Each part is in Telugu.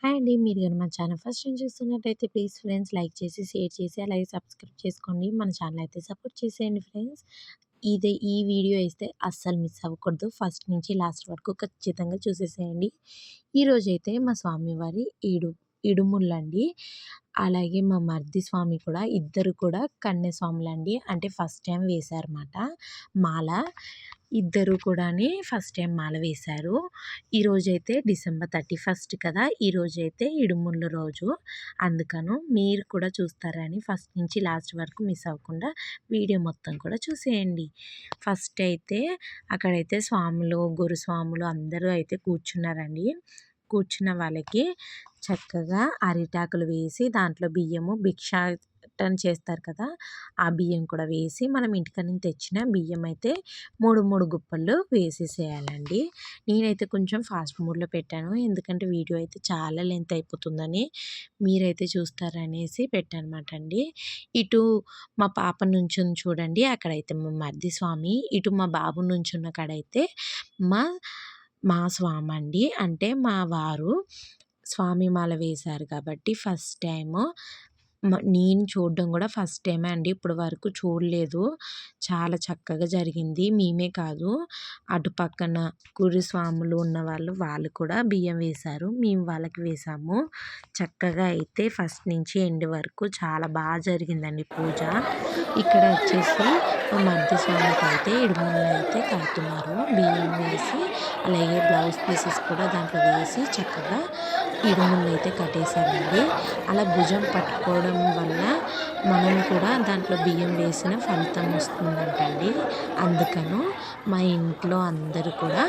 హాయ్ అండి. మీరు గనుక మన ఛానల్ ఫస్ట్ టైం చూస్తున్నట్టయితే ప్లీజ్ ఫ్రెండ్స్ లైక్ చేసి, షేర్ చేసి, అలాగే సబ్స్క్రైబ్ చేసుకోండి. మన ఛానల్ అయితే సపోర్ట్ చేసేయండి ఫ్రెండ్స్. ఈ వీడియో అయితే అస్సలు మిస్ అవ్వకూడదు. ఫస్ట్ నుంచి లాస్ట్ వరకు ఖచ్చితంగా చూసేసేయండి. ఈరోజైతే మా స్వామివారి ఇడుములండి. అలాగే మా మరిది స్వామి కూడా ఇద్దరు కూడా కన్యస్వాములండి. అంటే ఫస్ట్ టైం వేశారన్నమాట మాల. ఇద్దరు కూడాని ఫస్ట్ టైం మాల వేశారు. ఈరోజైతే డిసెంబర్ 31 కదా, ఈరోజైతే ఇడుముల రోజు. అందుకను మీరు కూడా చూస్తారని ఫస్ట్ నుంచి లాస్ట్ వరకు మిస్ అవ్వకుండా వీడియో మొత్తం కూడా చూసేయండి. ఫస్ట్ అయితే అక్కడైతే స్వాములు, గురుస్వాములు అందరూ అయితే కూర్చున్నారండి. కూర్చున్న వాళ్ళకి చక్కగా అరిటాకులు వేసి దాంట్లో బియ్యము భిక్షాటన చేస్తారు కదా, ఆ బియ్యం కూడా వేసి మనం ఇంటికాడ నుంచి తెచ్చిన బియ్యం అయితే 3 గుప్పలు వేసేసేయాలండి. నేనైతే కొంచెం ఫాస్ట్ మోడ్లో పెట్టాను, ఎందుకంటే వీడియో అయితే చాలా లెంత్ అయిపోతుందని మీరైతే చూస్తారనేసి పెట్టానమాట అండి. ఇటు మా పాప నుంచుని చూడండి, అక్కడైతే మా మరిది స్వామి, ఇటు మా బాబు నుంచున్న కాడైతే మా స్వామి అండి. అంటే మా వారు స్వామి మాల వేశారు కాబట్టి ఫస్ట్ టైము నేను చూడడం కూడా ఫస్ట్ టైమే అండి. ఇప్పటి వరకు చూడలేదు. చాలా చక్కగా జరిగింది. మేమే కాదు, అటు పక్కన గురుస్వాములు ఉన్న వాళ్ళు కూడా బియ్యం వేశారు, మేము వాళ్ళకి వేసాము. చక్కగా అయితే ఫస్ట్ నుంచి ఎండ్ వరకు చాలా బాగా జరిగిందండి పూజ. ఇక్కడ వచ్చేసి మా మరిది స్వామికి అయితే ఇడుములు అయితే కడుతున్నారు. బియ్యం వేసి అలాగే బ్లౌజ్ పీసెస్ కూడా దాంట్లో వేసి చక్కగా ఇడుములు అయితే కట్టేశారండి. అలా భుజం పట్టుకోవడం వల్ల మనం కూడా దాంట్లో బియ్యం వేసిన ఫలితం వస్తుందంటండి. అందుకను మా ఇంట్లో అందరూ కూడా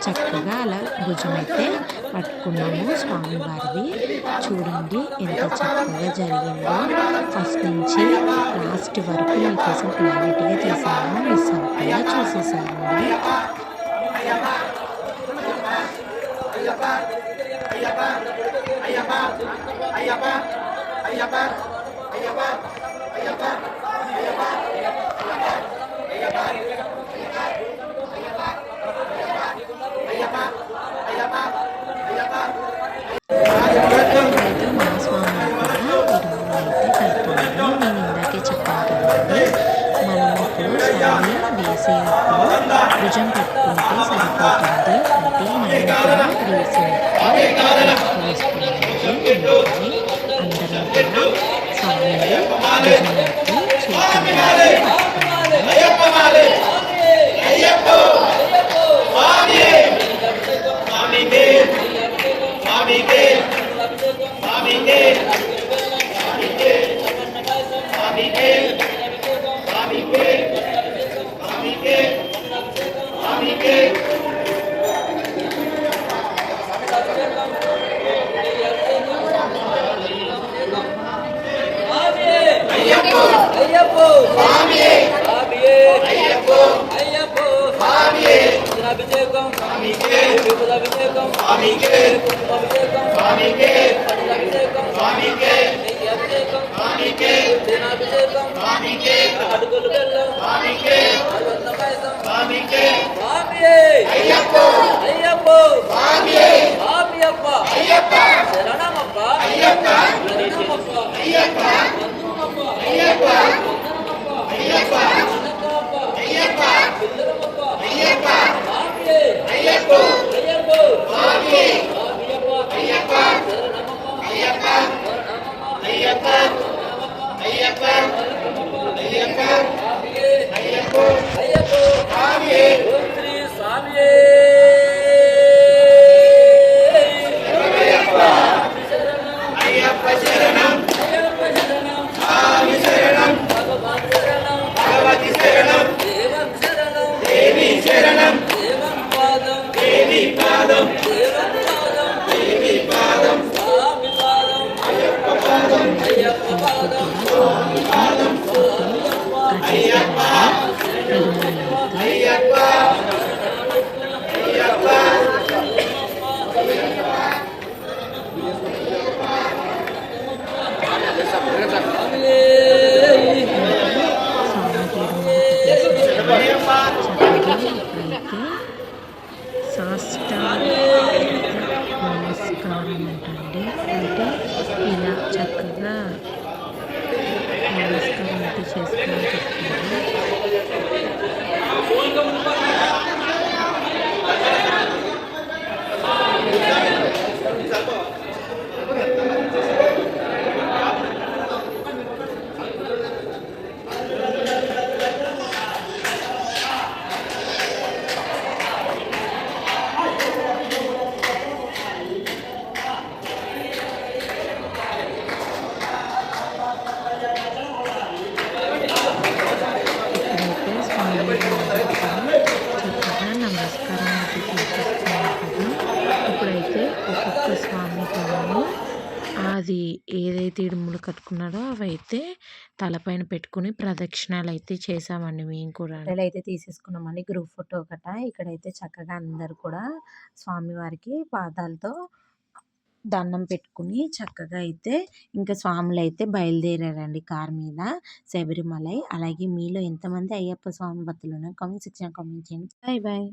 చక్కగా అలా భుజం అయితే పట్టుకున్నాము స్వామివారిది. చూడండి ఎంత చక్కగా జరిగిందో. ఫస్ట్ నుంచి లాస్ట్ వరకు మీకోసం క్లారిటీగా తీసాను, మిస్ అవ్వకుండా చూసేసానండి. మా స్వామి కూడా ఇడుములు అయితే కడుతున్నాను. నేను ఇందాకే చెప్పాను కదండి, మనం ఇప్పుడు స్వామి వేసేటప్పుడు భుజం పట్టుకుంటే సరిపోతుంది. అంటే మనం కూడా వేసేటప్పుడు వేసుకోవాలండి. అందరం కూడా స్వామి భుజం పెట్టి చేతులు నమస్కారం అయితే చేసుకోమని చెప్తున్నారు. ఇక్కడైతే స్వామివారికి చక్కగా నమస్కారం అయితే చేసేస్తున్నారు కదా! ఇప్పుడైతే ఒక్కొక్క స్వామికి అది ఏదైతే ఇడుములు కట్టుకున్నాడో అవైతే తలపైన పెట్టుకుని ప్రదక్షిణాలైతే చేశామండి మేము కూడా. ఫోటోలైతే తీసేసుకున్నామండి గ్రూప్ ఫోటో గట. ఇక్కడైతే చక్కగా అందరూ కూడా స్వామివారికి పాదాలతో దండం పెట్టుకుని చక్కగా అయితే ఇంకా స్వాములైతే బయలుదేరారండి కారు మీద శబరిమలై. అలాగే మీలో ఎంతమంది అయ్యప్ప స్వామి భక్తులున్నారో కామెంట్ సెక్షన్‌లో కామెంట్ చేయండి. Bye bye.